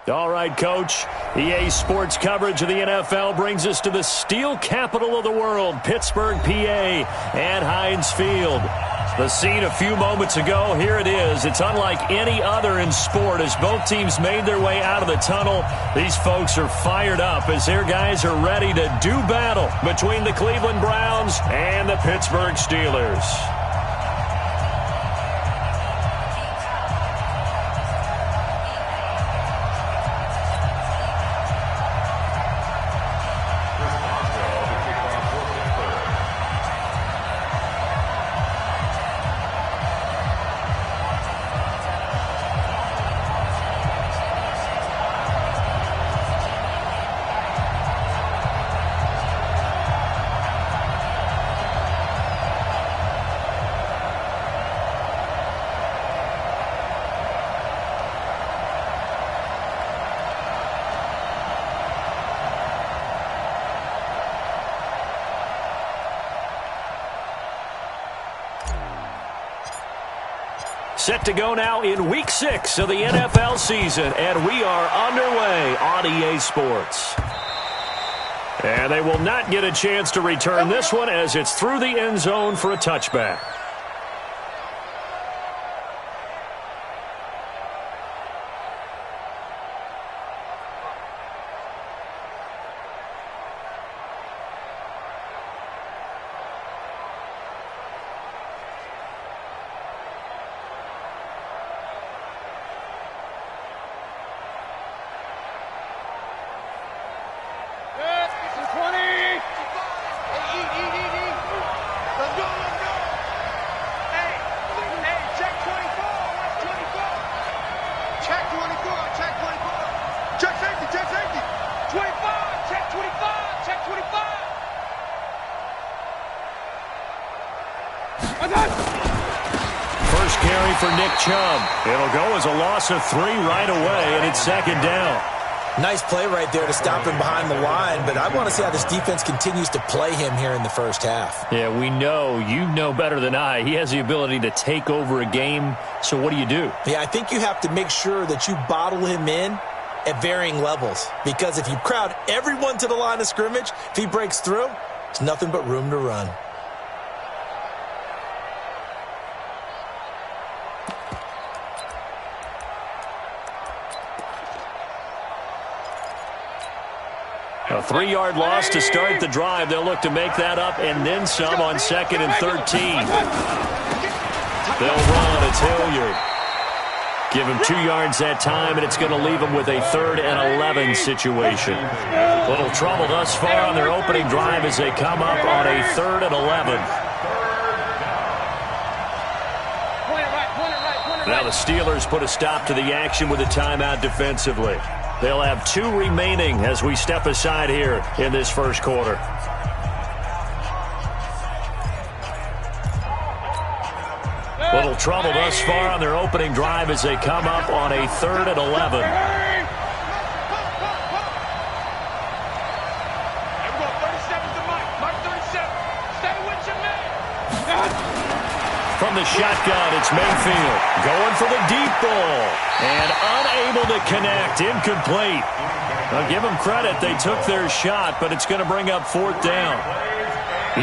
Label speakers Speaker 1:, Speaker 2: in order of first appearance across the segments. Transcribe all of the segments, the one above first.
Speaker 1: All right, Coach. EA Sports coverage of the NFL brings us to the steel capital of the world, Pittsburgh, PA, and Heinz Field. The scene a few moments ago, here it is. It's unlike any other in sport as both teams made their way out of the tunnel. These folks are fired up as their guys are ready to do battle between the Cleveland Browns and the Pittsburgh Steelers. Set to go now in Week 6 of the NFL season, and we are underway on EA Sports. And they will not get a chance to return this one as it's through the end zone for a touchback. First carry for Nick Chubb. It'll go as a loss of 3 right away, and it's second down.
Speaker 2: Nice play right there to stop him behind the line, but I want to see how this defense continues to play him here in the first half.
Speaker 1: Yeah, we know. You know better than I. He has the ability to take over a game, so what do you do?
Speaker 2: Yeah, I think you have to make sure that you bottle him in at varying levels, because if you crowd everyone to the line of scrimmage, if he breaks through, there's nothing but room to run.
Speaker 1: A 3-yard loss to start the drive. They'll look to make that up and then some on 2nd and 13. They'll run. It's Hilliard. Give him 2 yards that time, and it's going to leave him with a 3rd and 11 situation. Little trouble thus far on their opening drive as they come up on a 3rd and 11. Now the Steelers put a stop to the action with a timeout defensively. They'll have 2 remaining as we step aside here in this first quarter. Little trouble thus far on their opening drive as they come up on a 3rd and 11. From the shotgun, it's Mayfield going for the deep ball and unable to connect, incomplete. I'll give them credit. They took their shot, but it's going to bring up 4th down.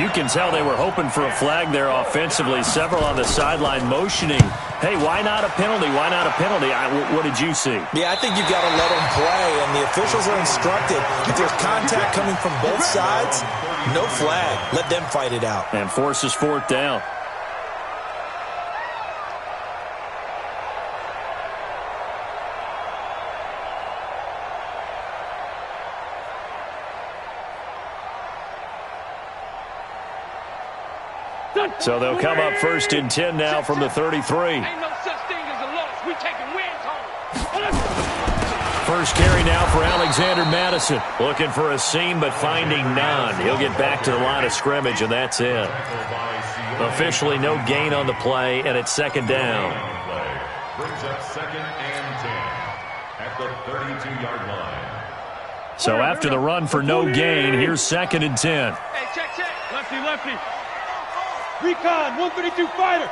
Speaker 1: You can tell they were hoping for a flag there offensively. Several on the sideline motioning, hey, why not a penalty? Why not a penalty? What did you see?
Speaker 2: Yeah, I think you've got to let them play, and the officials are instructed. If there's contact coming from both sides, no flag. Let them fight it out.
Speaker 1: And forces 4th down. So they'll come up 1st and 10 now from the 33.
Speaker 3: Ain't no such thing as a loss. We taking wins home.
Speaker 1: First carry now for Alexander Madison. Looking for a seam, but finding none. He'll get back to the line of scrimmage, and that's it. Officially no gain on the play, and it's 2nd down.
Speaker 4: Brings up 2nd and 10 at the 32-yard line.
Speaker 1: So after the run for no gain, here's 2nd and 10.
Speaker 3: Hey, check. Lefty. Recon, 132 fighter.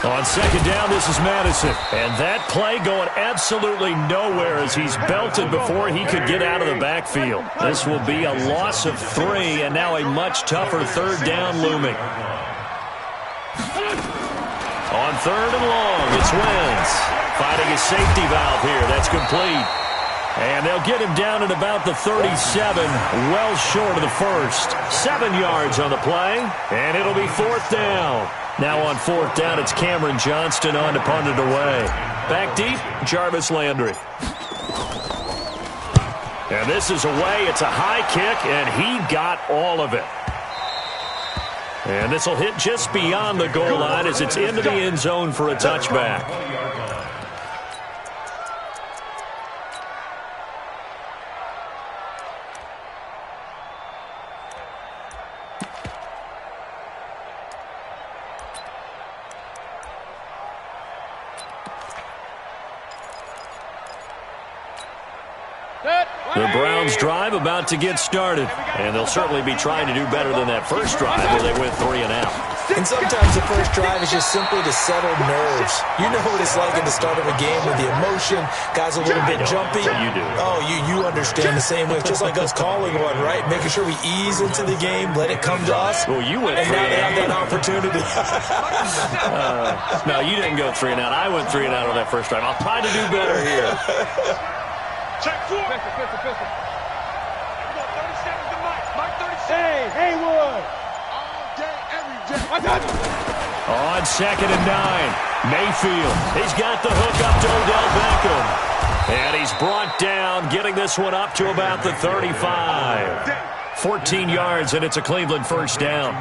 Speaker 1: On second down, this is Madison. And that play going absolutely nowhere as he's belted before he could get out of the backfield. This will be a loss of 3, and now a much tougher third down looming. On third and long, it's Wentz. Finding a safety valve here. That's complete. And they'll get him down at about the 37, well short of the first. 7 yards on the play, and it'll be fourth down. Now on fourth down, it's Cameron Johnston on to punt it away. Back deep, Jarvis Landry. And this is away. It's a high kick, and he got all of it. And this will hit just beyond the goal line as it's into the end zone for a touchback. The Browns drive about to get started, and they'll certainly be trying to do better than that first drive where they went 3 and out.
Speaker 2: And sometimes the first drive is just simply to settle nerves. You know what it's like at the start of a game with the emotion, guys a little bit jumpy.
Speaker 1: You do.
Speaker 2: Oh, you understand the same way. It's just like us calling one, right? Making sure we ease into the game, let it come to us.
Speaker 1: Well, you went 3
Speaker 2: and now they
Speaker 1: and
Speaker 2: have that opportunity.
Speaker 1: No, you didn't go 3 and out. I went 3 and out on that first drive. I'll try to do better here.
Speaker 3: Check 4. Pistol. 30 seconds to Mike. Mike, 30 seconds. Hey, Haywood. All day, every day.
Speaker 1: On second and 9, Mayfield. He's got the hook up to Odell Beckham. And he's brought down, getting this one up to about the 35. 14 yards, and it's a Cleveland first down.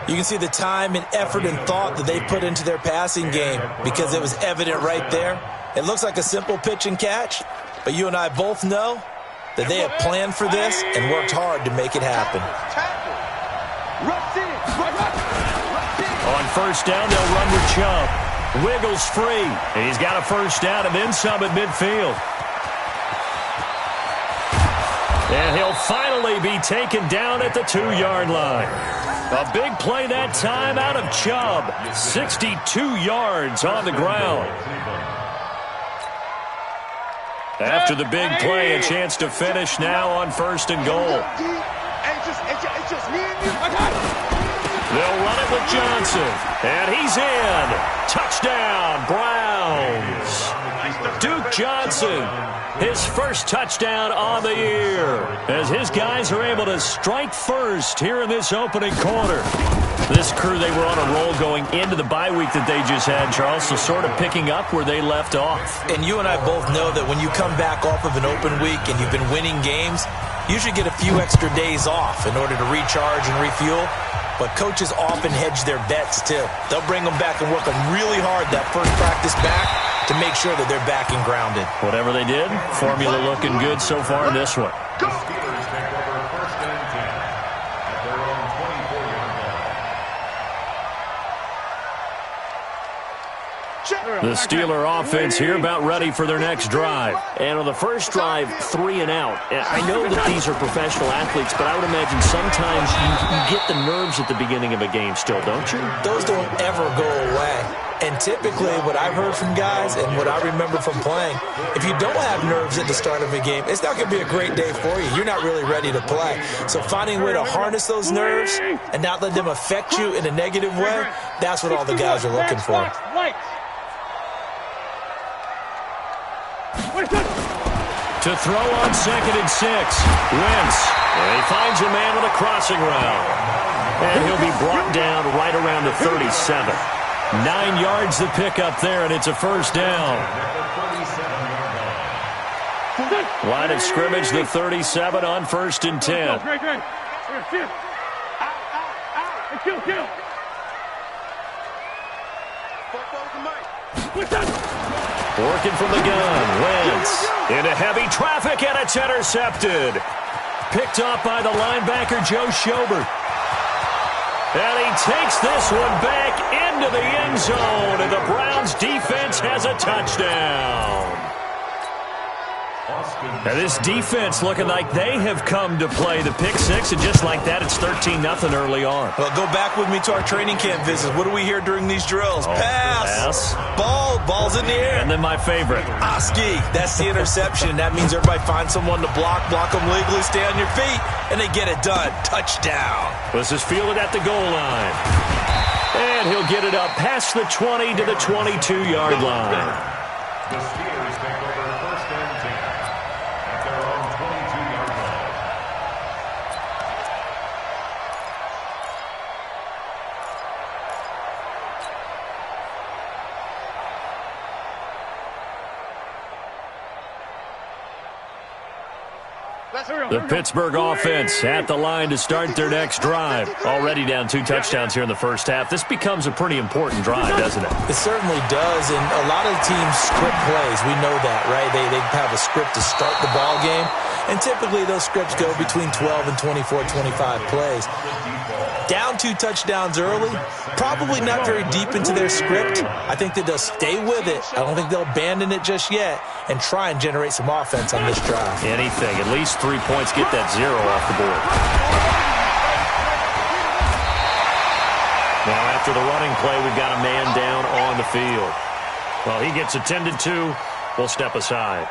Speaker 2: You can see the time and effort and thought that they put into their passing game because it was evident right there. It looks like a simple pitch and catch, but you and I both know that they have planned for this and worked hard to make it happen.
Speaker 1: On first down, they'll run with Chubb. Wiggles free. And he's got a first down and then some at midfield. And he'll finally be taken down at the 2-yard line. A big play that time out of Chubb. 62 yards on the ground. After the big play, a chance to finish now on first and goal. They'll run it with Johnson. And he's in. Touchdown, Browns. Duke Johnson, his first touchdown on the year, as his guys are able to strike first here in this opening quarter. This crew, they were on a roll going into the bye week that they just had, Charles, so sort of picking up where they left off.
Speaker 2: And you and I both know that when you come back off of an open week and you've been winning games, you should get a few extra days off in order to recharge and refuel. But coaches often hedge their bets, too. They'll bring them back and work them really hard that first practice back to make sure that they're back and grounded.
Speaker 1: Whatever they did, formula looking good so far in this one. The Steeler offense here about ready for their next drive. And on the first drive, 3 and out. I know that these are professional athletes, but I would imagine sometimes you get the nerves at the beginning of a game still, don't you?
Speaker 2: Those don't ever go away. And typically what I've heard from guys and what I remember from playing, if you don't have nerves at the start of a game, it's not going to be a great day for you. You're not really ready to play. So finding a way to harness those nerves and not let them affect you in a negative way, that's what all the guys are looking for.
Speaker 1: To throw on second and 6, Wentz. And he finds a man with a crossing route. And he'll be brought down right around the 37. 9 yards to pick up there, and it's a first down. Line of scrimmage, the 37 on first and 10. Working from the gun, Wentz into heavy traffic, and it's intercepted. Picked off by the linebacker, Joe Schobert. And he takes this one back into the end zone, and the Browns defense has a touchdown. Now this defense looking like they have come to play. The pick six, and just like that, it's 13-0 early on.
Speaker 2: Well, go back with me to our training camp visits. What do we hear during these drills? Pass. Ball's in the air.
Speaker 1: And then my favorite.
Speaker 2: Oski. That's the interception. That means everybody finds someone to block them legally, stay on your feet, and they get it done. Touchdown.
Speaker 1: This is fielded at the goal line. And he'll get it up past the 20 to the 22-yard line.
Speaker 4: The Steelers take over first and 10 at their own 22-yard line.
Speaker 1: The Pittsburgh offense at the line to start their next drive. Already down 2 touchdowns here in the first half. This becomes a pretty important drive, doesn't it?
Speaker 2: It certainly does, and a lot of teams script plays. We know that, right? They have a script to start the ball game, and typically those scripts go between 12 and 24, 25 plays. Down 2 touchdowns early, probably not very deep into their script. I think that they'll stay with it. I don't think they'll abandon it just yet and try and generate some offense on this drive.
Speaker 1: Anything, at least 3 points, get that 0 off the board. Now after the running play, we've got a man down on the field. Well, he gets attended to. We'll step aside.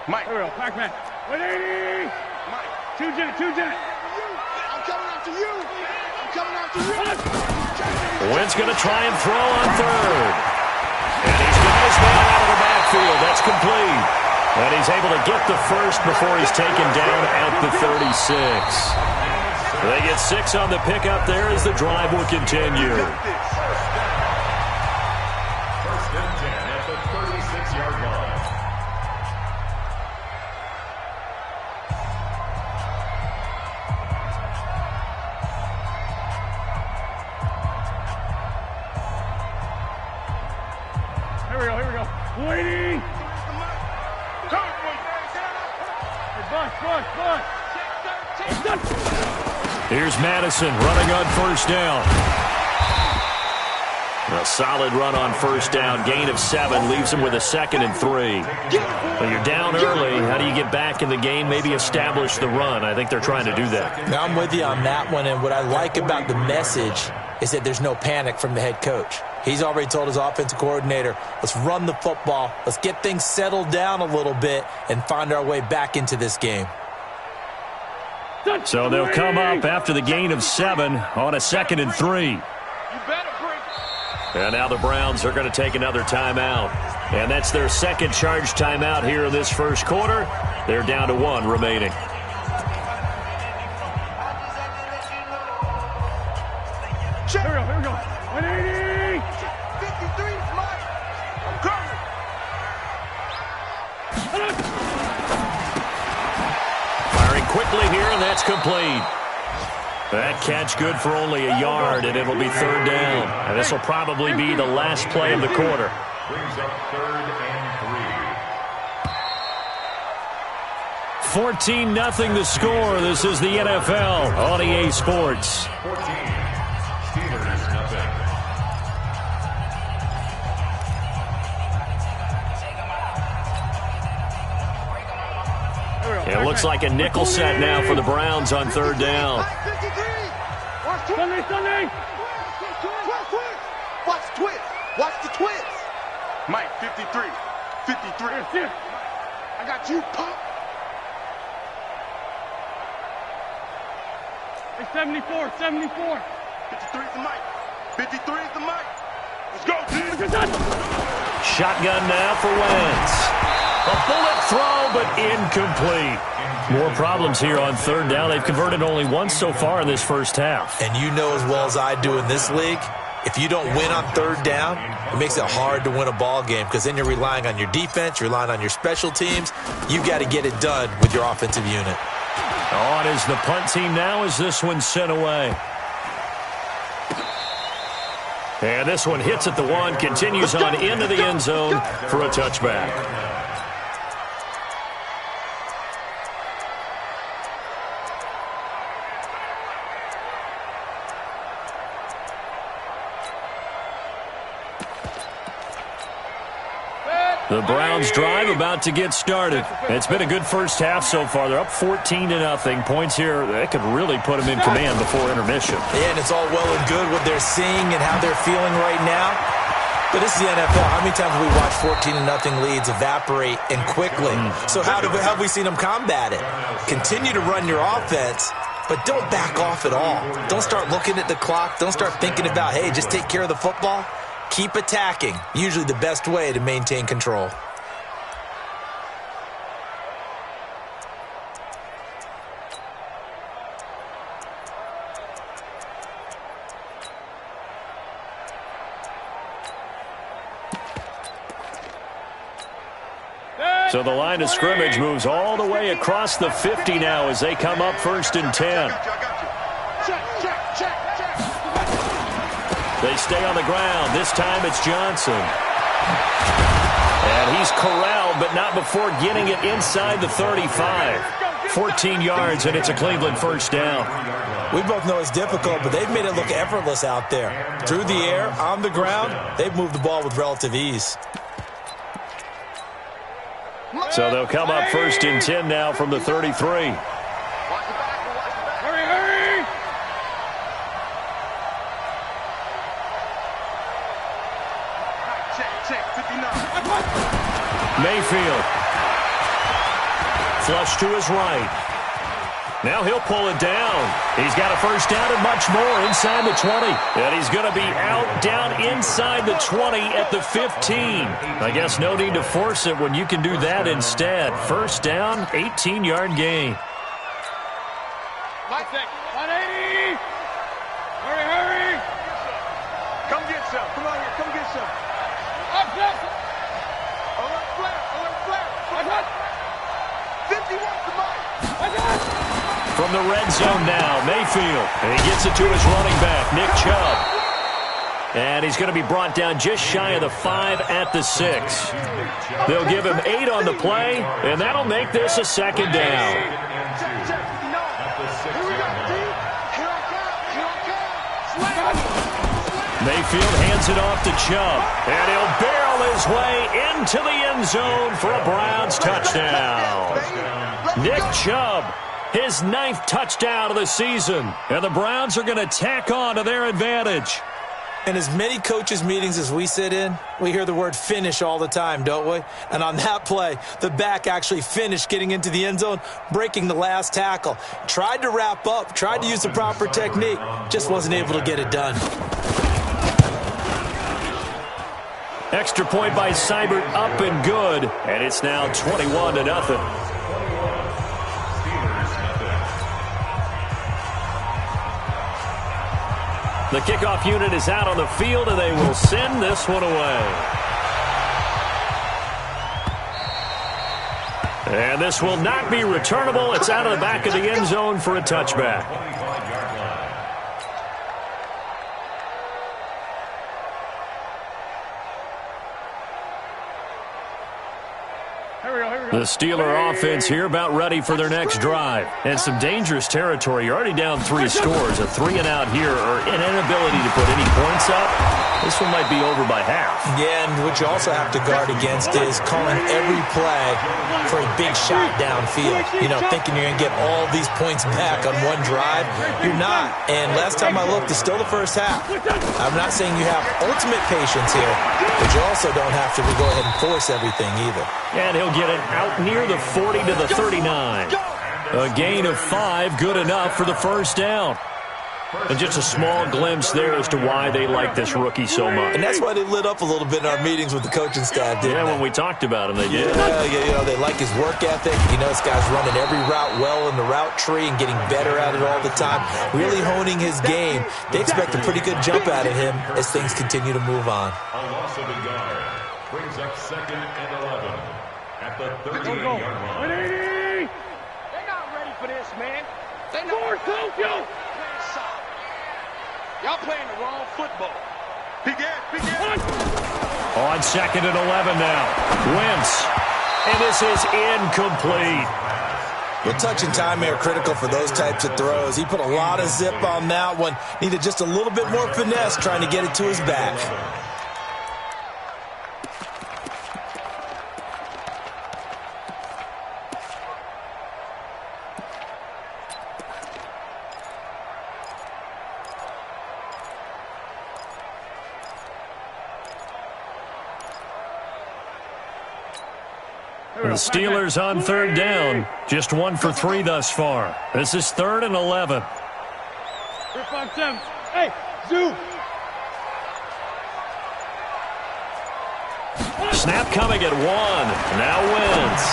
Speaker 3: Mike. Here we go. Pac-Man. 180. Mike. Two jet. I'm coming after you.
Speaker 1: Wentz going to try and throw on third. And he's got his man out of the backfield. That's complete. And he's able to get the first before he's taken down at the 36. They get 6 on the pickup there as the drive will continue.
Speaker 4: First and 10 at the 36-yard line.
Speaker 3: Here we go. Waiting.
Speaker 1: Here's Madison running on first down. A solid run on first down. Gain of 7 leaves him with a 2nd and 3. Well, you're down early. How do you get back in the game? Maybe establish the run. I think they're trying to do that.
Speaker 2: Now I'm with you on that one, and what I like about the message is that there's no panic from the head coach. He's already told his offensive coordinator, let's run the football, let's get things settled down a little bit and find our way back into this game.
Speaker 1: So they'll come up after the gain of 7 on a 2nd and 3. And now the Browns are going to take another timeout. And that's their second charge timeout here in this first quarter. They're down to 1 remaining.
Speaker 3: Here we go. 180. 53, Mike. I'm coming.
Speaker 1: Firing quickly here, and that's complete. That catch good for only a yard, and it'll be 3rd down. And this will probably be the last play of the quarter.
Speaker 4: Brings up 3rd and 3.
Speaker 1: 14-0 the score. This is the NFL on EA Sports.
Speaker 4: 14. Steelers nothing.
Speaker 1: It looks like a nickel set now for the Browns on 3rd down.
Speaker 3: Sunday.
Speaker 5: Watch the twist.
Speaker 3: Mike, 53.
Speaker 5: I got you, punk.
Speaker 3: Hey, 74.
Speaker 5: 53 is the Mike. 53 is the Mike. Let's go, dude.
Speaker 1: Shotgun now for Wentz. A bullet throw, but incomplete. More problems here on 3rd down. They've converted only once so far in this first half.
Speaker 2: And you know as well as I do in this league, if you don't win on 3rd down, it makes it hard to win a ball game because then you're relying on your defense, you're relying on your special teams. You've got to get it done with your offensive unit.
Speaker 1: On is the punt team now as this one's sent away. And this one hits at the 1, continues on into the end zone for a touchback. The Browns drive about to get started. It's been a good first half so far. They're up 14-0. Points here, that could really put them in command before intermission.
Speaker 2: Yeah, and it's all well and good what they're seeing and how they're feeling right now. But this is the NFL. How many times have we watched 14-0 leads evaporate and quickly? So how have we seen them combat it? Continue to run your offense, but don't back off at all. Don't start looking at the clock. Don't start thinking about, hey, just take care of the football. Keep attacking. Usually the best way to maintain control.
Speaker 1: So the line of scrimmage moves all the way across the 50 now as they come up 1st and 10. They stay on the ground. This time it's Johnson. And he's corralled, but not before getting it inside the 35. 14 yards, and it's a Cleveland first down.
Speaker 2: We both know it's difficult, but they've made it look effortless out there. Through the air, on the ground, they've moved the ball with relative ease.
Speaker 1: So they'll come up 1st and 10 now from the 33.
Speaker 3: Hurry, hurry! Check, 59.
Speaker 1: Mayfield. Flush to his right. Now he'll pull it down. He's got a first down and much more inside the 20. And he's going to be out down inside the 20 at the 15. I guess no need to force it when you can do that instead. First down, 18-yard gain.
Speaker 3: 180! Hurry, hurry! Come get some. Come on here, come get some. Alert flare. 51 to Mike.
Speaker 1: From the red zone now, Mayfield. And he gets it to his running back, Nick Chubb. And he's going to be brought down just shy of the 5 at the 6. They'll give him 8 on the play, and that'll make this a second down. Mayfield hands it off to Chubb, and he'll barrel his way into the end zone for a Browns touchdown. Nick Chubb, his 9th touchdown of the season, and the Browns are going to tack on to their advantage.
Speaker 2: In as many coaches' meetings as we sit in, we hear the word finish all the time, don't we? And on that play, the back actually finished getting into the end zone, breaking the last tackle. Tried to wrap up, tried to use the proper technique, just wasn't able to get it done.
Speaker 1: Extra point by Seibert, up and good, and it's now 21-0. The kickoff unit is out on the field, and they will send this one away. And this will not be returnable. It's out of the back of the end zone for a touchback. The Steeler offense here about ready for their next drive. And some dangerous territory. You're already down 3 scores. A 3-and-out here or an inability to put any points up. This one might be over by half.
Speaker 2: Yeah, and what you also have to guard against is calling every play for a big shot downfield. You know, thinking you're going to get all these points back on one drive. You're not. And last time I looked, it's still the first half. I'm not saying you have ultimate patience here, but you also don't have to go ahead and force everything either.
Speaker 1: And he'll get it out near the 40 to the 39. A gain of 5, good enough for the first down. And just a small glimpse there as to why they like this rookie so much.
Speaker 2: And that's why they lit up a little bit in our meetings with the coaching staff, didn't they?
Speaker 1: When we talked about him, they did.
Speaker 2: Yeah, you know, they like his work ethic. You know, this guy's running every route well in the route tree and getting better at it all the time, really honing his game. They expect a pretty good jump out of him as things continue to move on.
Speaker 4: A loss of a yard brings up 2nd and 11 at the 38-yard line.
Speaker 3: 180! They're not ready for this, man. They're not. Y'all playing the wrong football.
Speaker 5: Begin.
Speaker 1: On 2nd and 11 now. Wentz. And this is incomplete.
Speaker 2: The touch and time are critical for those types of throws. He put a lot of zip on that one. Needed just a little bit more finesse trying to get it to his back.
Speaker 1: The Steelers on third down. Just 1 for 3 thus far. This is 3rd and 11.
Speaker 3: 3-5-7. Hey, Zoo.
Speaker 1: Snap coming at 1. Now Wentz.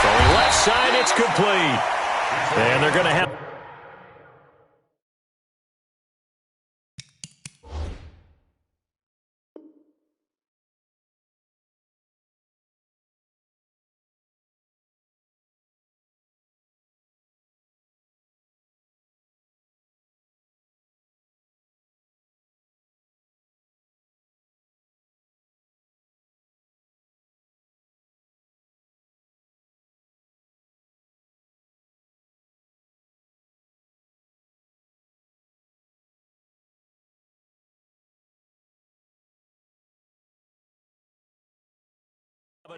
Speaker 1: Throwing left side, it's complete. And they're going to have...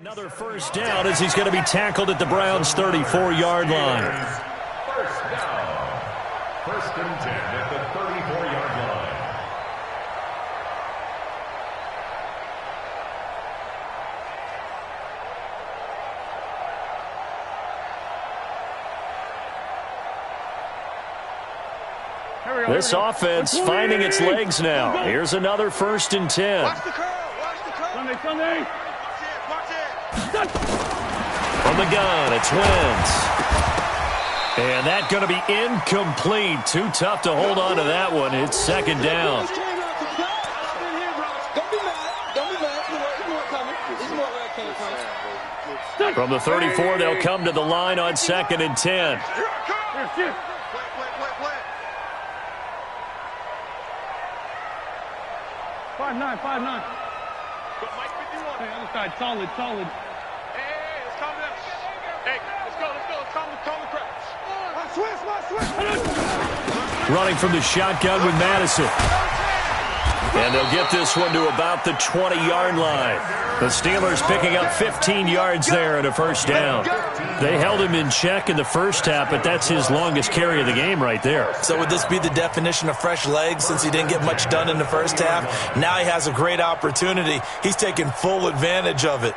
Speaker 1: Another first down as he's going to be tackled at the Browns' 34-yard line.
Speaker 4: First down. 1st and 10 at the 34-yard line.
Speaker 1: This offense finding its legs now. Here's another 1st and 10.
Speaker 5: Watch the curl. Watch the curl.
Speaker 3: Sunday.
Speaker 5: Watch it.
Speaker 1: From the gun, it's Wentz. And that's going to be incomplete. Too tough to hold on to that one. It's 2nd down.
Speaker 2: Don't be mad. Don't be mad. It's more where it came from.
Speaker 1: From the 34, they'll come to the line on 2nd and 10.
Speaker 5: Play.
Speaker 3: 5-9, 5-9.
Speaker 5: Go, Mike 51.
Speaker 3: Hey, other side, solid.
Speaker 5: Hey, let's calm down. Hey, let's go. Let's calm the crowd. Switch.
Speaker 1: Running from the shotgun with Madison. And they'll get this one to about the 20-yard line. The Steelers picking up 15 yards there and a first down. They held him in check in the first half, but that's his longest carry of the game right there.
Speaker 2: So would this be the definition of fresh legs since he didn't get much done in the first half? Now he has a great opportunity. He's taking full advantage of it.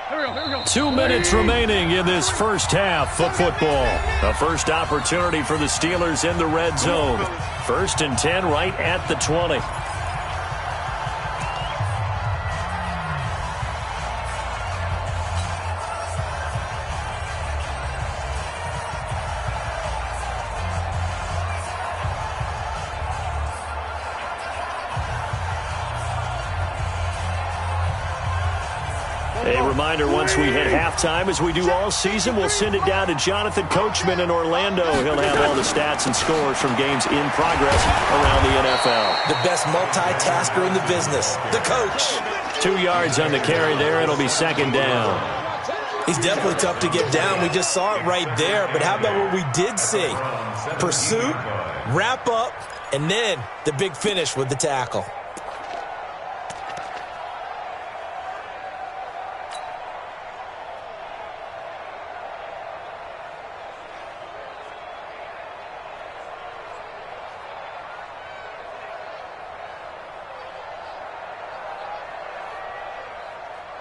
Speaker 3: Here we go.
Speaker 1: 2 minutes remaining in this first half of football. The first opportunity for the Steelers in the red zone. 1st and 10 right at the 20. A reminder, once we hit halftime, as we do all season, we'll send it down to Jonathan Coachman in Orlando. He'll have all the stats and scores from games in progress around the NFL.
Speaker 2: The best multitasker in the business, the coach.
Speaker 1: 2 yards on the carry there. It'll be 2nd down.
Speaker 2: He's definitely tough to get down. We just saw it right there. But how about what we did see? Pursuit, wrap up, and then the big finish with the tackle.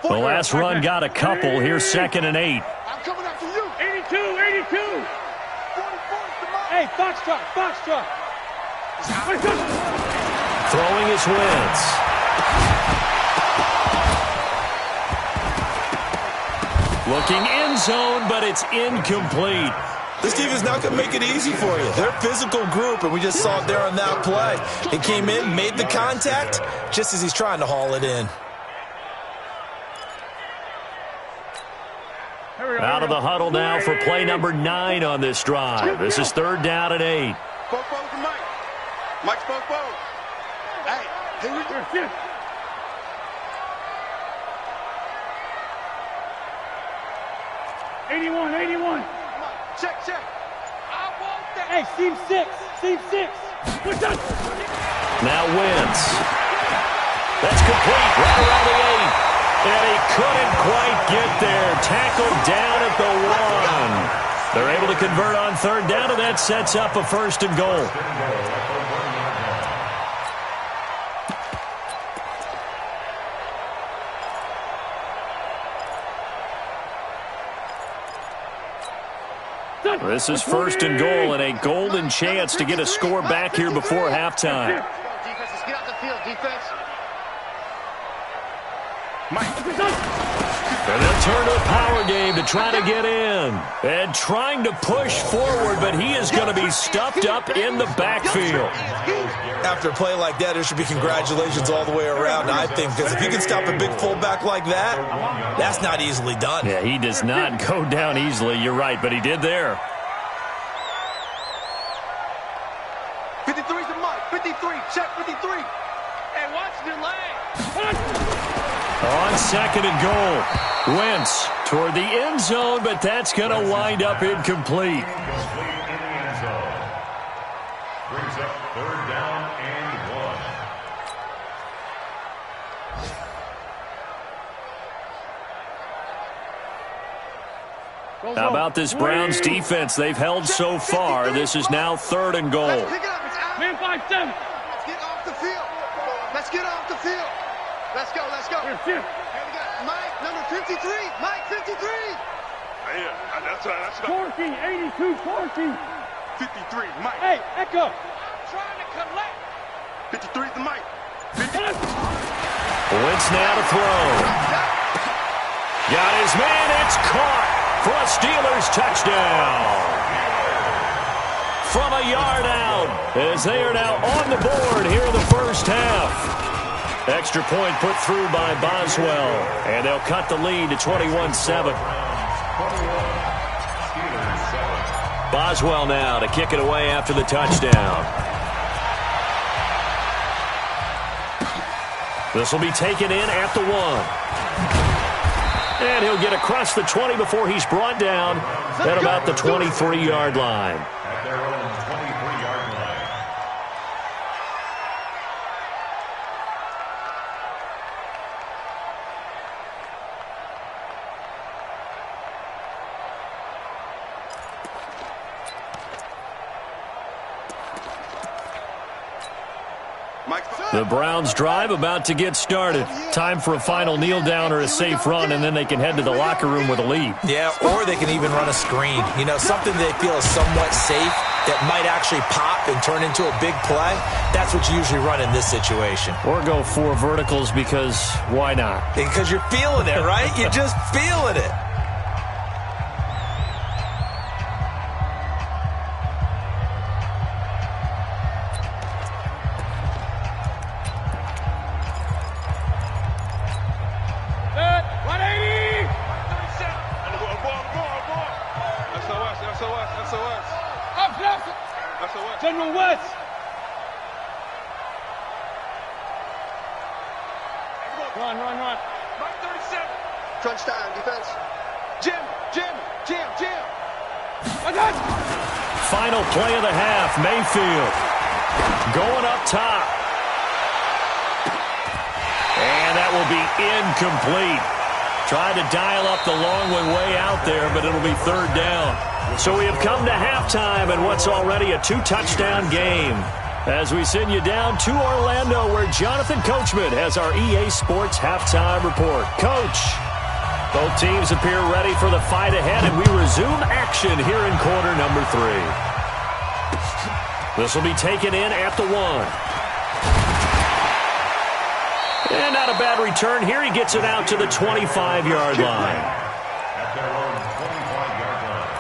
Speaker 1: The last run got a couple. Here's 2nd and 8.
Speaker 5: I'm coming after you.
Speaker 3: 82.
Speaker 5: 44
Speaker 3: Hey, Foxtrot.
Speaker 1: Throwing his Wentz. Looking end zone, but it's incomplete.
Speaker 2: This defense is not going to make it easy for you. They're a physical group, and we just saw it there on that play. It came in, made the contact, just as he's trying to haul it in.
Speaker 1: Out of the huddle now for play number 9 on this drive. This is 3rd down and 8.
Speaker 5: Spoke to Mike. Mike spoke. Hey, here we go.
Speaker 3: 81.
Speaker 5: Check. I want that.
Speaker 3: Hey, seam 6. What's that?
Speaker 1: Now Wentz. That's complete. Right around the 8. And he couldn't quite get there. Tackled down at the 1. They're able to convert on third down, and that sets up a 1st and goal. This is 1st and goal and a golden chance to get a score back here before halftime.
Speaker 5: Defense, let's get off the field. Defense.
Speaker 1: And they'll turn to a power game to try to get in. And trying to push forward, but he is going to be stuffed up in the backfield.
Speaker 2: After a play like that, there should be congratulations all the way around, I think, because if you can stop a big fullback like that, that's not easily done.
Speaker 1: Yeah, he does not go down easily. You're right, but he did there.
Speaker 5: 53's the mic. 53. Check 53. Hey, watch your leg.
Speaker 1: On 2nd and goal, Wentz toward the end zone, but that's going to wind up incomplete.
Speaker 4: Incomplete in the end zone. Brings up 3rd down and 1.
Speaker 1: How about this Browns defense? They've held so far. This is now 3rd and goal.
Speaker 5: Let's pick it up. It's out. Man, 5-7. Let's get off the field. Let's get off the field. Let's go. Let's go. Here we got Mike, number 53. Mike, 53. Yeah, that's right.
Speaker 3: 14, 82, 14.
Speaker 5: 53, Mike.
Speaker 3: Hey, Echo.
Speaker 5: Trying to collect. 53's the Mike.
Speaker 1: Wentz now to throw. Got his man. It's caught for a Steelers touchdown. From a yard out, as they are now on the board here in the first half. Extra point put through by Boswell, and they'll cut the lead to 21-7. Boswell now to kick it away after the touchdown. This will be taken in at the 1. And he'll get across the 20 before he's brought down at about the 23-yard line.
Speaker 4: At their own 23-yard line.
Speaker 1: The Browns drive about to get started. Time for a final kneel down or a safe run, and then they can head to the locker room with a lead.
Speaker 2: Yeah, or they can even run a screen. You know, something they feel is somewhat safe that might actually pop and turn into a big play. That's what you usually run in this situation.
Speaker 1: Or go 4 verticals because why not?
Speaker 2: Because you're feeling it, right? You're just feeling it.
Speaker 3: General West. Run.
Speaker 5: Mike 37. Crunch time, defense. Jim.
Speaker 1: Final play of the half, Mayfield going up top. And that will be incomplete. Tried to dial up the long one way out there, but it'll be 3rd down. So we have come to halftime in what's already a 2-touchdown game. As we send you down to Orlando, where Jonathan Coachman has our EA Sports Halftime Report. Coach, both teams appear ready for the fight ahead, and we resume action here in quarter number 3. This will be taken in at the 1. And not a bad return here. He gets it out to the 25-yard line.
Speaker 4: At their own 25-yard line.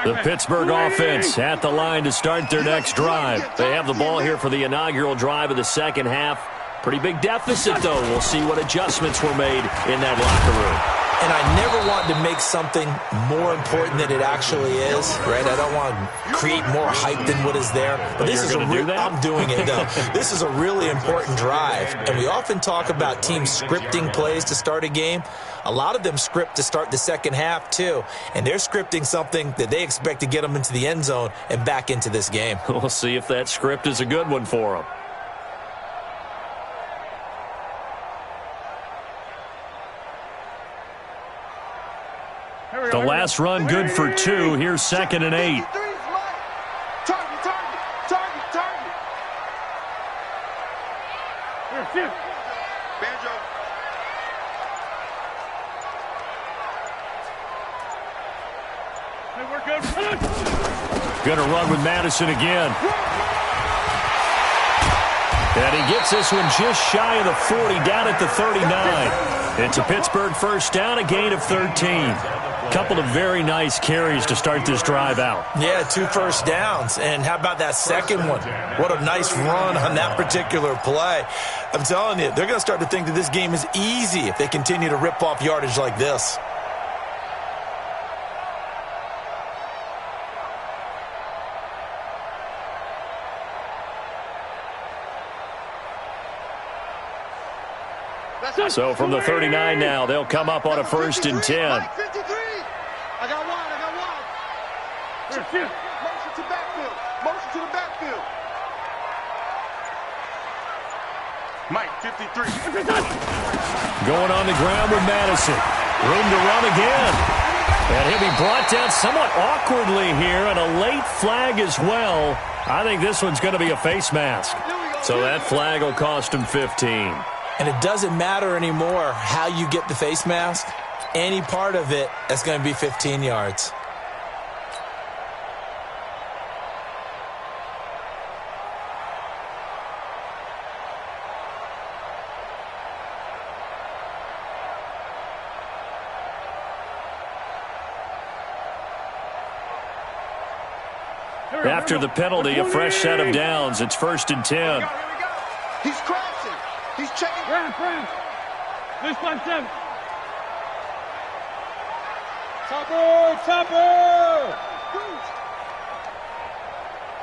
Speaker 1: The Pittsburgh offense at the line to start their next drive. They have the ball here for the inaugural drive of the second half. Pretty big deficit, though. We'll see what adjustments were made in that locker room.
Speaker 2: And I never want to make something more important than it actually is, right? I don't want to create more hype than what is there. But this is I'm doing it, though. This is a really important drive. And we often talk about teams scripting plays to start a game. A lot of them script to start the second half, too. And they're scripting something that they expect to get them into the end zone and back into this game.
Speaker 1: We'll see if that script is a good one for them. The last run good for 2. Here's 2nd and 8.
Speaker 5: Target. Banjo.
Speaker 3: Hey, we're good.
Speaker 1: Going to run with Madison again. And he gets this one just shy of the 40, down at the 39. It's a Pittsburgh first down, a gain of 13. Couple of very nice carries to start this drive out.
Speaker 2: Yeah, 2 first downs. And how about that second one? What a nice run on that particular play. I'm telling you, they're going to start to think that this game is easy if they continue to rip off yardage like this.
Speaker 1: So from the 39 now, they'll come up on a 1st and 10.
Speaker 5: Mike 53. I got one. Motion to the backfield. Mike 53.
Speaker 1: Going on the ground with Madison. Room to run again. And he'll be brought down somewhat awkwardly here, and a late flag as well. I think this one's going to be a face mask. So that flag will cost him 15.
Speaker 2: And it doesn't matter anymore how you get the face mask. Any part of it, that's going to be 15 yards.
Speaker 1: After the penalty, a fresh set of downs. It's 1st and 10.
Speaker 5: He's crashing. He's checking.
Speaker 3: Ram. This 5-7. Chopper.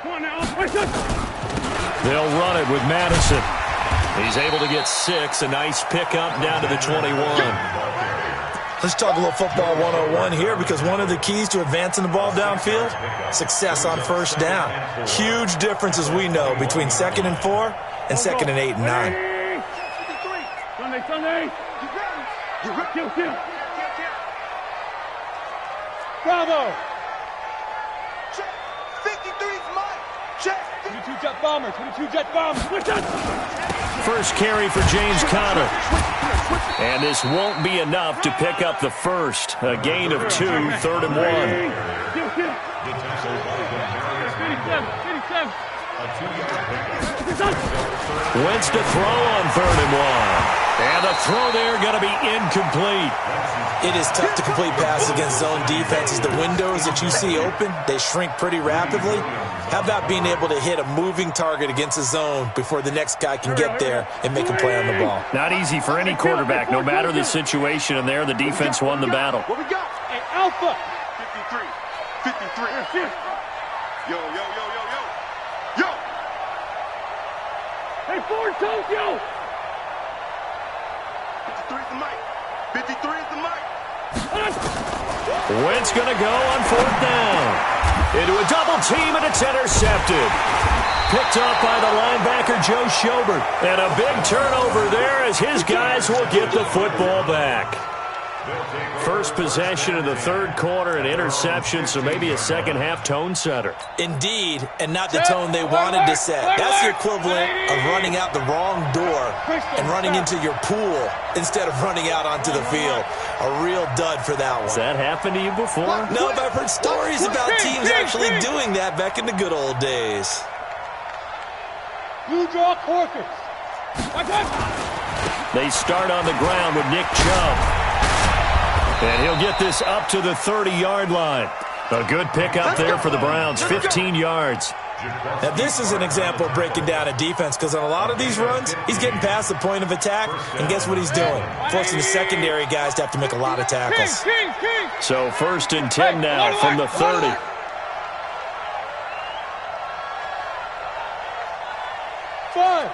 Speaker 3: Come on now.
Speaker 1: They'll run it with Madison. He's able to get 6. A nice pickup down to the 21.
Speaker 2: Let's talk a little football 101 here, because one of the keys to advancing the ball downfield, success on first down. Huge difference, as we know, between 2nd and 4 and 2nd and 8 and 9.
Speaker 3: Sunday. Kill. Bravo.
Speaker 5: Check. 53's Mike. Check.
Speaker 3: 22 jet bombers.
Speaker 1: First carry for James Conner. And this won't be enough to pick up the first. A gain of 2, 3rd and 1. Wentz to throw on 3rd and 1. And the throw there going to be incomplete.
Speaker 2: It is tough to complete passes against zone defenses. The windows that you see open, they shrink pretty rapidly. How about being able to hit a moving target against a zone before the next guy can get there and make a play on the ball?
Speaker 1: Not easy for any quarterback, no matter the situation, and there the defense won the battle.
Speaker 5: What we got?
Speaker 3: Hey, Alpha.
Speaker 5: 53. Yo.
Speaker 3: Hey, Ford Tokyo.
Speaker 5: 53 is the Mike. 53 is the Mike.
Speaker 1: Wentz going to go on 4th down. Into a double team, and it's intercepted. Picked up by the linebacker, Joe Schobert. And a big turnover there as his guys will get the football back. First possession of the 3rd quarter, an interception, so maybe a second-half tone setter.
Speaker 2: Indeed, and not the tone they wanted to set. That's the equivalent of running out the wrong door and running into your pool instead of running out onto the field. A real dud for that one.
Speaker 1: Has that happened to you before?
Speaker 2: No, but I've heard stories about teams actually doing that back in the good old days.
Speaker 3: You draw Corkers.
Speaker 1: They start on the ground with Nick Chubb. And he'll get this up to the 30-yard line. A good pickup there for the Browns, 15 yards.
Speaker 2: Now, this is an example of breaking down a defense because on a lot of these runs, he's getting past the point of attack, and guess what he's doing? Forcing the secondary guys to have to make a lot of tackles.
Speaker 1: So 1st and 10 now from the 30.
Speaker 3: Five.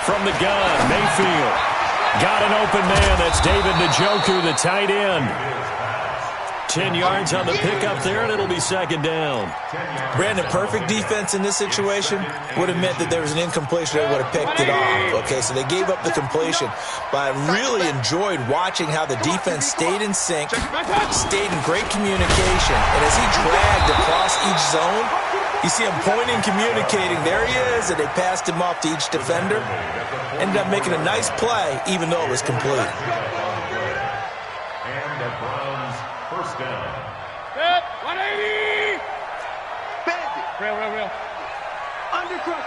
Speaker 1: From the gun, Mayfield. Got an open man. That's David Njoku, the tight end. 10 yards on the pickup there, and it'll be 2nd down.
Speaker 2: Brandon, perfect defense in this situation would have meant that there was an incompletion. They would have picked it off. Okay, so they gave up the completion. But I really enjoyed watching how the defense stayed in sync, stayed in great communication. And as he dragged across each zone, you see him pointing, communicating. There he is, and they passed him off to each defender. Ended up making a nice play, even though it was complete.
Speaker 4: And the Browns' 1st down.
Speaker 3: 180. Real. Undercrunch.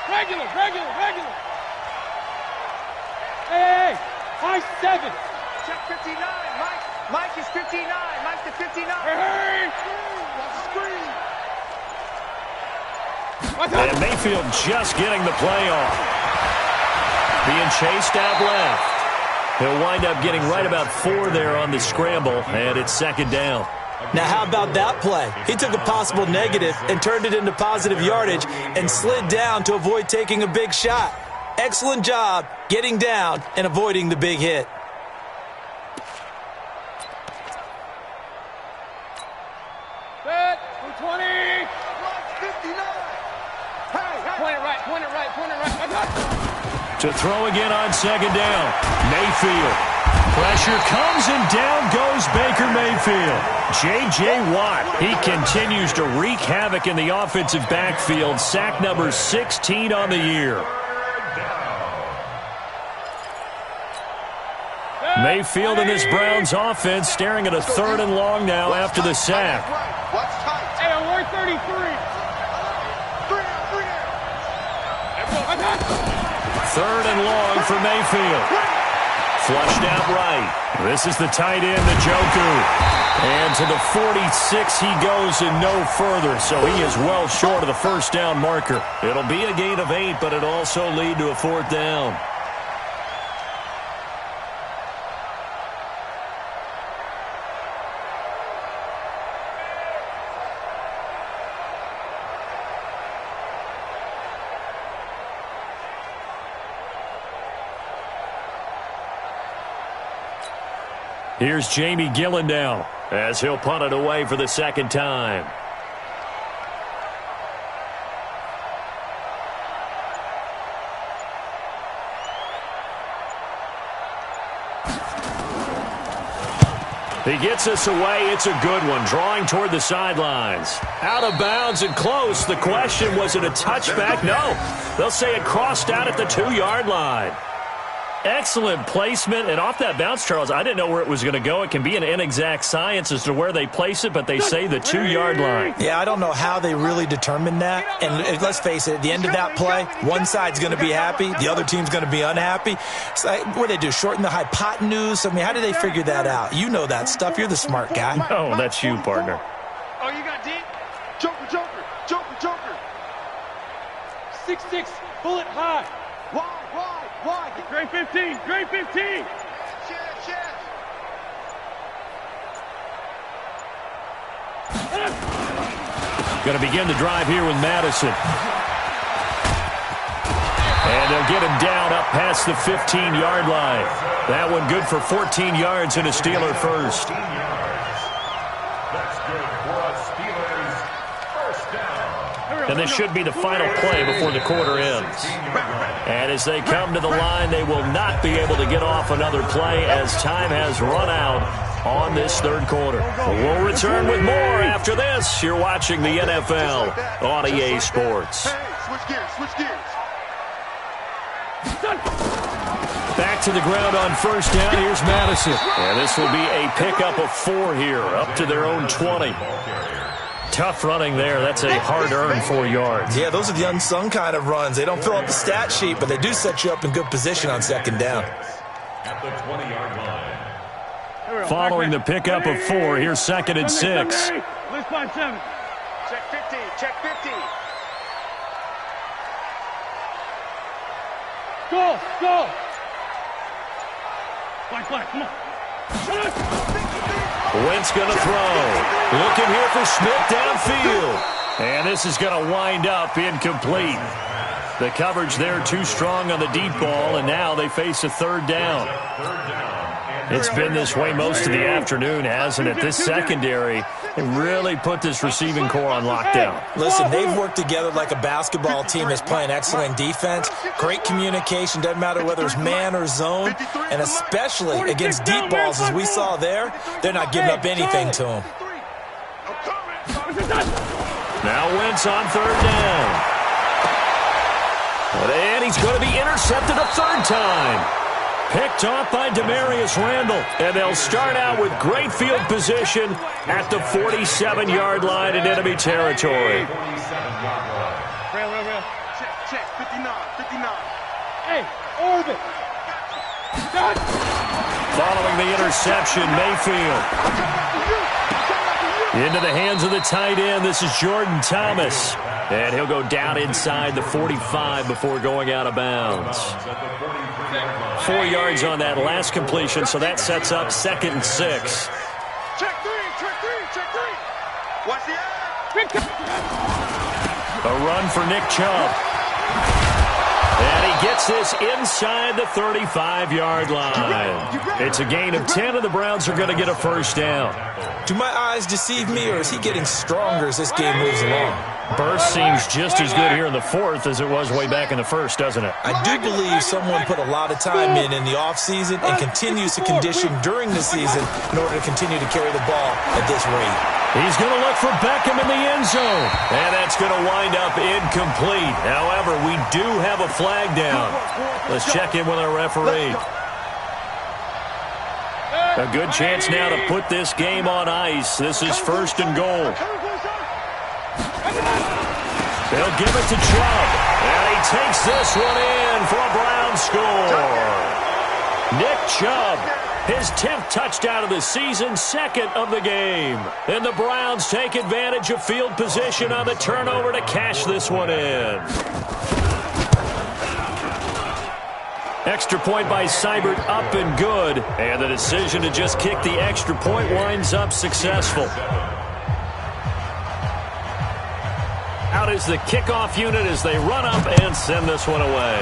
Speaker 3: Regular. Hey. High 7.
Speaker 5: Check 59. Mike is 59. Mike's the 59.
Speaker 3: Hey.
Speaker 1: And Mayfield just getting the play off. Being chased out left. He'll wind up getting right about 4 there on the scramble, and it's 2nd down.
Speaker 2: Now, how about that play? He took a possible negative and turned it into positive yardage and slid down to avoid taking a big shot. Excellent job getting down and avoiding the big hit.
Speaker 3: Set. 20.
Speaker 5: 59.
Speaker 3: Point it right.
Speaker 1: To throw again on 2nd down. Mayfield. Pressure comes, and down goes Baker Mayfield. J.J. Watt, he continues to wreak havoc in the offensive backfield. Sack number 16 on the year. Mayfield and this Browns offense staring at a 3rd and long now after the sack.
Speaker 5: What's tight?
Speaker 3: Hey, we're 33.
Speaker 1: 3rd and long for Mayfield. Flushed out right. This is the tight end, Njoku. And to the 46 he goes and no further, so he is well short of the 1st down marker. It'll be a gain of 8, but it'll also lead to a 4th down. Here's Jamie Gillen now as he'll punt it away for the 2nd time. He gets us away. It's a good one. Drawing toward the sidelines. Out of bounds and close. The question, was it a touchback? No. They'll say it crossed out at the 2-yard line. Excellent placement, and off that bounce, Charles, I didn't know where it was going to go. It can be an inexact science as to where they place it, but they say the 2-yard line.
Speaker 2: Yeah, I don't know how they really determined that. And let's face it, at the end of that play, one side's going to be happy, the other team's going to be unhappy. So what do they do, shorten the hypotenuse? I mean, how do they figure that out? You know that stuff. You're the smart guy.
Speaker 1: No, that's you, partner.
Speaker 5: Oh, you got deep? Joker.
Speaker 3: 6'6", bullet high.
Speaker 5: Wide.
Speaker 3: Grade 15.
Speaker 5: Chance.
Speaker 1: Going to begin the drive here with Madison. And they'll get him down up past the 15-yard line. That one good for 14 yards and a Steeler first.
Speaker 4: That's good for a Steelers 1st down.
Speaker 1: And this should be the final play before the quarter ends. And as they come to the line, they will not be able to get off another play as time has run out on this 3rd quarter. We'll return with more after this. You're watching the NFL on EA Sports.
Speaker 5: Hey, switch gears.
Speaker 1: Back to the ground on 1st down. Here's Madison. And this will be a pickup of 4 here, up to their own 20. Tough running there. That's a hard-earned 4 yards.
Speaker 2: Yeah, those are the unsung kind of runs. They don't fill up the stat sheet, but they do set you up in good position on 2nd down.
Speaker 4: At the 20-yard line.
Speaker 1: Following the pickup of 4, here's 2nd and 6.
Speaker 3: Let's 5-7. Check 50. Check 50. Go. Black, come on.
Speaker 1: Wentz going to throw. Looking here for Smith downfield. And this is going to wind up incomplete. The coverage there too strong on the deep ball, and now they face a 3rd down. It's been this way most of the afternoon, hasn't it? This secondary really put this receiving core on lockdown.
Speaker 2: Listen, they've worked together like a basketball team is playing excellent defense. Great communication, doesn't matter whether it's man or zone, and especially against deep balls, as we saw there, they're not giving up anything to them.
Speaker 1: Now Wentz on 3rd down. And he's going to be intercepted a 3rd time. Picked off by Demarius Randall. And they'll start out with great field position at the 47-yard line in enemy territory.
Speaker 3: Real. Check. 59. Hey, orbit.
Speaker 1: Following the interception, Mayfield. Into the hands of the tight end. This is Jordan Thomas. And he'll go down inside the 45 before going out of bounds. 4 yards on that last completion, so that sets up 2nd and 6.
Speaker 3: Check three. Watch the eye.
Speaker 1: A run for Nick Chubb. And he gets this inside the 35-yard line. It's a gain of 10, and the Browns are going to get a 1st down.
Speaker 2: Do my eyes deceive me, or is he getting stronger as this game moves along?
Speaker 1: Burst seems just as good here in the 4th as it was way back in the 1st, doesn't it?
Speaker 2: I do believe someone put a lot of time in the offseason and continues to condition during the season in order to continue to carry the ball at this rate.
Speaker 1: He's going to look for Beckham in the end zone. And that's going to wind up incomplete. However, we do have a flag down. Let's check in with our referee. A good chance now to put this game on ice. This is 1st and goal. They'll give it to Chubb. And he takes this one in for a Brown score. Nick Chubb, his 10th touchdown of the season, 2nd of the game. And the Browns take advantage of field position on the turnover to cash this one in. Extra point by Seibert, up and good. And the decision to just kick the extra point winds up successful. Out is the kickoff unit as they run up and send this one away.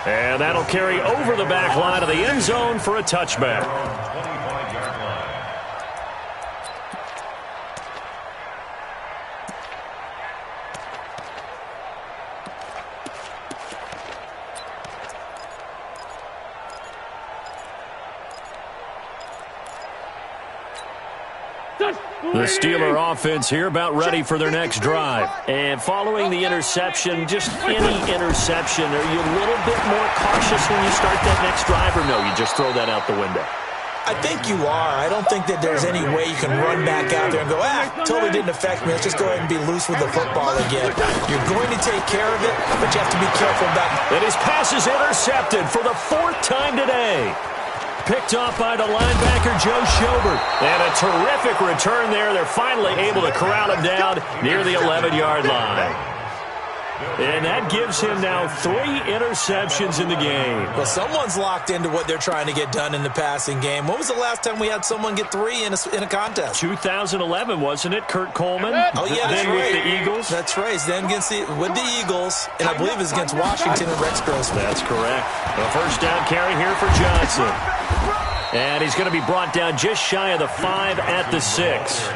Speaker 1: And that'll carry over the back line of the end zone for a touchback. The Steeler offense here about ready for their next drive. And following the interception, just any interception, are you a little bit more cautious when you start that next drive, or no, you just throw that out the window?
Speaker 2: I think you are. I don't think that there's any way you can run back out there and go, totally didn't affect me. Let's just go ahead and be loose with the football again. You're going to take care of it, but you have to be careful about it.
Speaker 1: And his pass is intercepted for the 4th time today. Picked off by the linebacker, Joe Schobert. And a terrific return there. They're finally able to corral him down near the 11-yard line. And that gives him now 3 interceptions in the game.
Speaker 2: Well, someone's locked into what they're trying to get done in the passing game. When was the last time we had someone get 3 in a contest?
Speaker 1: 2011, wasn't it? Kurt Coleman?
Speaker 2: Oh, yeah, that's
Speaker 1: then
Speaker 2: right.
Speaker 1: With the Eagles?
Speaker 2: That's right. Then with the Eagles, and I believe it was against Washington and Rex Grossman.
Speaker 1: That's correct. A 1st down carry here for Johnson. And he's going to be brought down just shy of the 5 at the 6.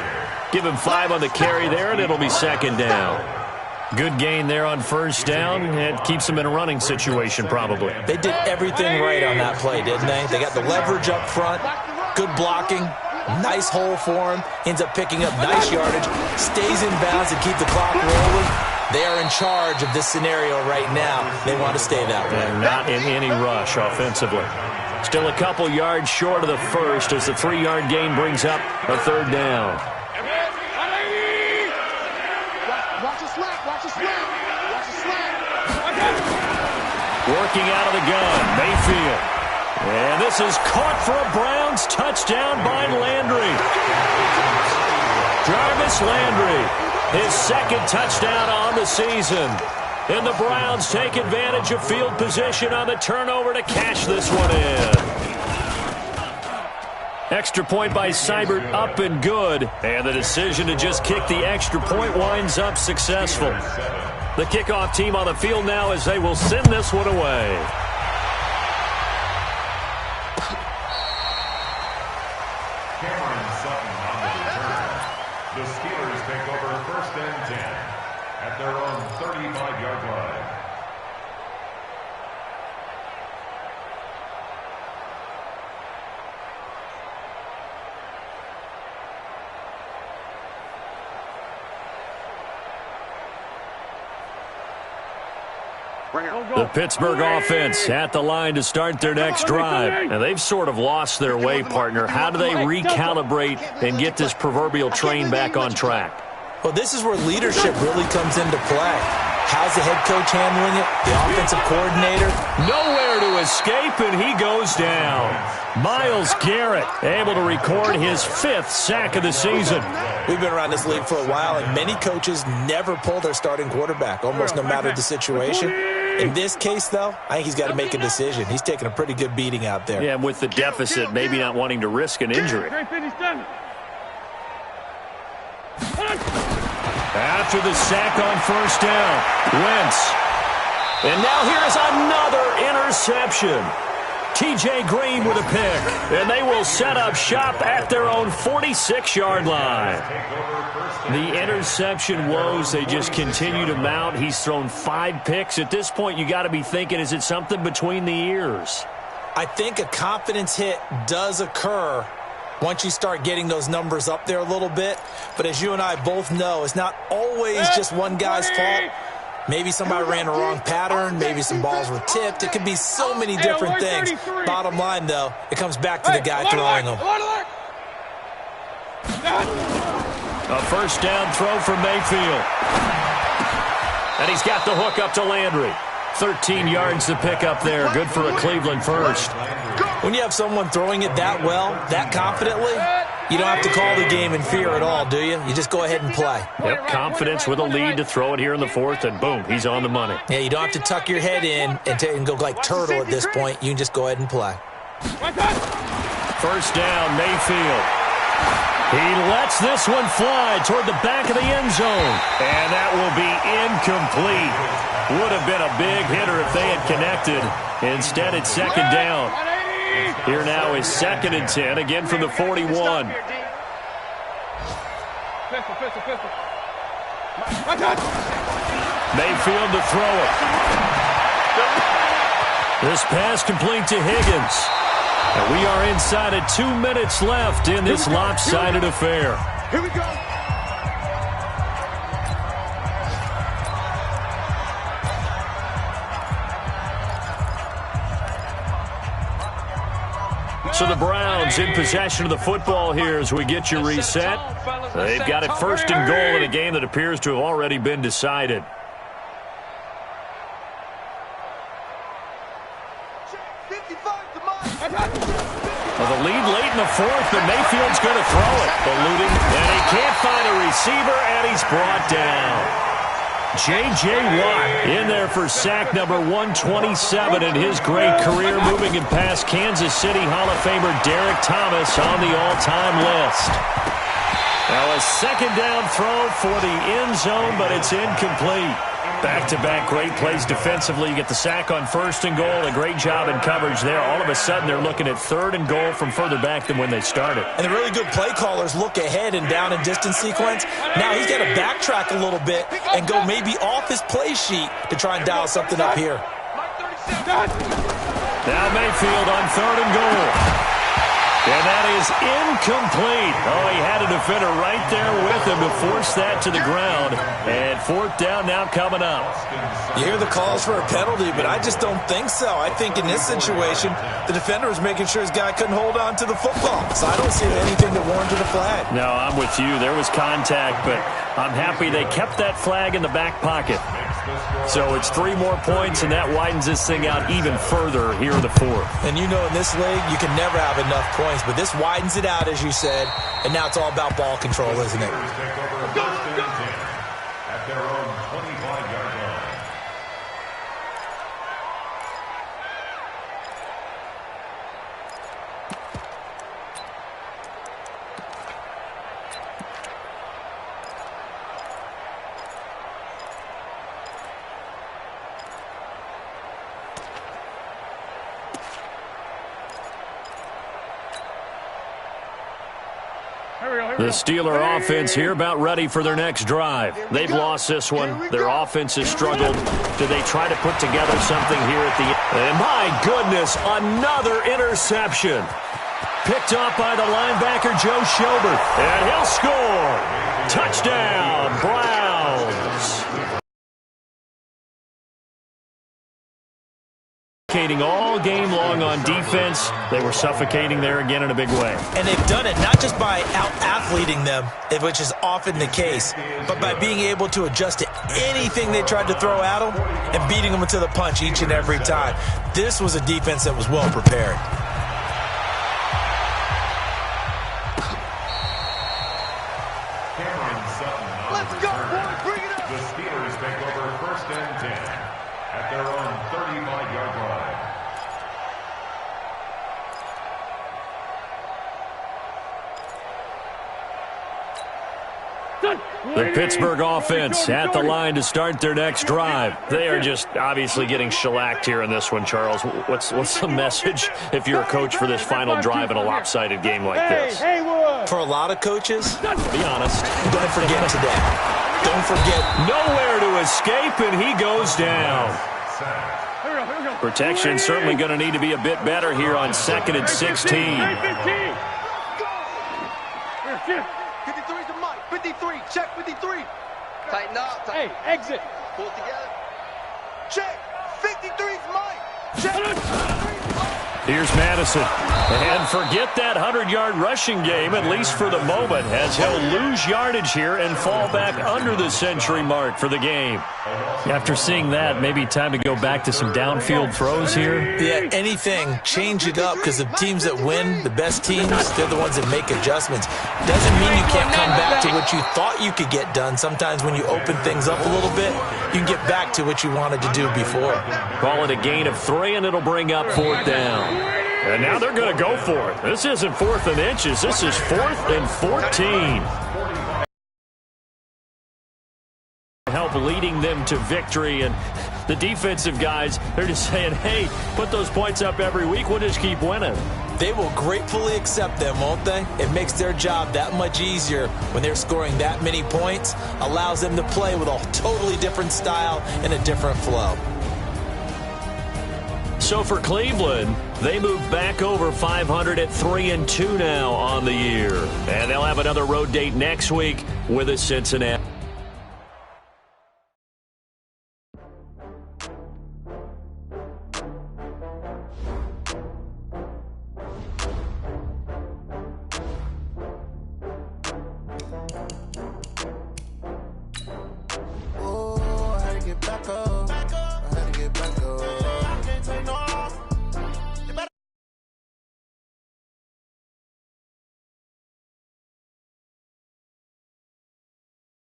Speaker 1: Give him 5 on the carry there, and it'll be 2nd down. Good gain there on 1st down. It keeps them in a running situation, probably.
Speaker 2: They did everything right on that play, didn't they? They got the leverage up front, good blocking, nice hole for him, ends up picking up nice yardage, stays in bounds to keep the clock rolling. They are in charge of this scenario right now. They want to stay that way.
Speaker 1: And not in any rush offensively. Still a couple yards short of the 1st as the 3-yard gain brings up a 3rd down. Backing out of the gun, Mayfield. And this is caught for a Browns touchdown by Landry. Jarvis Landry, his second touchdown on the season. And the Browns take advantage of field position on the turnover to cash this one in. Extra point by Seibert up and good. And the decision to just kick the extra point winds up successful. The kickoff team on the field now as they will send this one away.
Speaker 4: The Steelers take over 1st and 10 at their own 35-yard line.
Speaker 1: The Pittsburgh offense at the line to start their next drive. And they've sort of lost their way, partner. How do they recalibrate and get this proverbial train back on track?
Speaker 2: Well, this is where leadership really comes into play. How's the head coach handling it? The offensive coordinator?
Speaker 1: Nowhere to escape, and he goes down. Myles Garrett able to record his 5th sack of the season.
Speaker 2: We've been around this league for a while, and many coaches never pull their starting quarterback, almost no matter the situation. In this case, though, I think he's got to make a decision. He's taking a pretty good beating out there.
Speaker 1: Yeah, and with the deficit, maybe not wanting to risk an injury. After the sack on 1st down, Wentz. And now here's another interception. T.J. Green with a pick. And they will set up shop at their own 46-yard line. The interception woes, they just continue to mount. He's thrown 5 picks. At this point, you got to be thinking, is it something between the ears?
Speaker 2: I think a confidence hit does occur once you start getting those numbers up there a little bit. But as you and I both know, it's not always just one guy's fault. Maybe somebody ran a wrong pattern. Maybe some balls were tipped. It could be so many different things. Bottom line, though, it comes back to the guy throwing them.
Speaker 1: A 1st down throw for Mayfield. And he's got the hook up to Landry. 13 yards to pick up there. Good for a Cleveland first.
Speaker 2: When you have someone throwing it that well, that confidently, you don't have to call the game in fear at all, do you? You just go ahead and play.
Speaker 1: Yep, confidence with a lead to throw it here in the 4th, and boom, he's on the money.
Speaker 2: Yeah, you don't have to tuck your head in and go like turtle at this point. You can just go ahead and play.
Speaker 1: 1st down, Mayfield. He lets this one fly toward the back of the end zone. And that will be incomplete. Would have been a big hitter if they had connected. Instead, it's 2nd down. Here now is 2nd and 10, again from the 41. Mayfield to throw it. This pass complete to Higgins. And we are inside of 2 minutes left in this lopsided affair.
Speaker 5: Here we go.
Speaker 1: So the Browns in possession of the football here as we get you reset. They've got it 1st and goal in a game that appears to have already been decided. Well, the lead late in the 4th, but Mayfield's going to throw it. Eluding, and he can't find a receiver, and he's brought down. J.J. Watt in there for sack number 127 in his great career, moving him past Kansas City Hall of Famer Derek Thomas on the all-time list. Now a 2nd down throw for the end zone, but it's incomplete. Back-to-back great plays defensively. You get the sack on 1st and goal. A great job in coverage there. All of a sudden, they're looking at 3rd and goal from further back than when they started.
Speaker 2: And the really good play callers look ahead and down and distance sequence. Now he's got to backtrack a little bit and go maybe off his play sheet to try and dial something up here.
Speaker 1: Now Mayfield on 3rd and goal. And that is incomplete. Oh, he had a defender right there with him to force that to the ground. And 4th down now coming up.
Speaker 2: You hear the calls for a penalty, but I just don't think so. I think in this situation, the defender was making sure his guy couldn't hold on to the football. So I don't see anything that warranted a flag.
Speaker 1: No, I'm with you. There was contact, but I'm happy they kept that flag in the back pocket. So it's 3 more points, and that widens this thing out even further here in the 4th.
Speaker 2: And you know in this league, you can never have enough points, but this widens it out, as you said, and now it's all about ball control, isn't it?
Speaker 4: At their own 25-yard line.
Speaker 1: The Steeler offense here about ready for their next drive. They've lost this one. Their offense has struggled. Do they try to put together something here at the end? And my goodness, another interception. Picked off by the linebacker, Joe Schobert. And he'll score. Touchdown, Browns. All game long on defense. They were suffocating there again in a big way.
Speaker 2: And they've done it not just by out-athleting them, which is often the case, but by being able to adjust to anything they tried to throw at them and beating them to the punch each and every time. This was a defense that was well prepared.
Speaker 5: Let's go, boys. Bring it up.
Speaker 4: The Steelers take over 1st and 10 at their own 35-yard line.
Speaker 1: The Pittsburgh offense at the line to start their next drive. They are just obviously getting shellacked here in this one, Charles. What's the message if you're a coach for this final drive in a lopsided game like this?
Speaker 2: For a lot of coaches,
Speaker 1: Be honest.
Speaker 2: don't forget today. Don't forget.
Speaker 1: Nowhere to escape, and he goes down. Protection certainly going to need to be a bit better here on 2nd and 16.
Speaker 5: 53's the mic. 53. Check 53. Tighten up. Hey, exit. Pull it together. Check. 53's mic. Check.
Speaker 1: Here's Madison. And forget that 100-yard rushing game, at least for the moment, as he'll lose yardage here and fall back under the century mark for the game. After seeing that, maybe time to go back to some downfield throws here.
Speaker 2: Yeah, anything. Change it up, because the teams that win, the best teams, they're the ones that make adjustments. Doesn't mean you can't come back to what you thought you could get done. Sometimes when you open things up a little bit, you can get back to what you wanted to do before.
Speaker 1: Call it a gain of 3, and it'll bring up 4th down. And now they're going to go for it. This isn't 4th and inches. This is 4th and 14. Help leading them to victory, and the defensive guys, they're just saying, hey, put those points up every week. We'll just keep winning.
Speaker 2: They will gratefully accept them, won't they? It makes their job that much easier when they're scoring that many points. Allows them to play with a totally different style and a different flow.
Speaker 1: So for Cleveland, they move back over 500 at 3-2 now on the year. And they'll have another road date next week with a Cincinnati.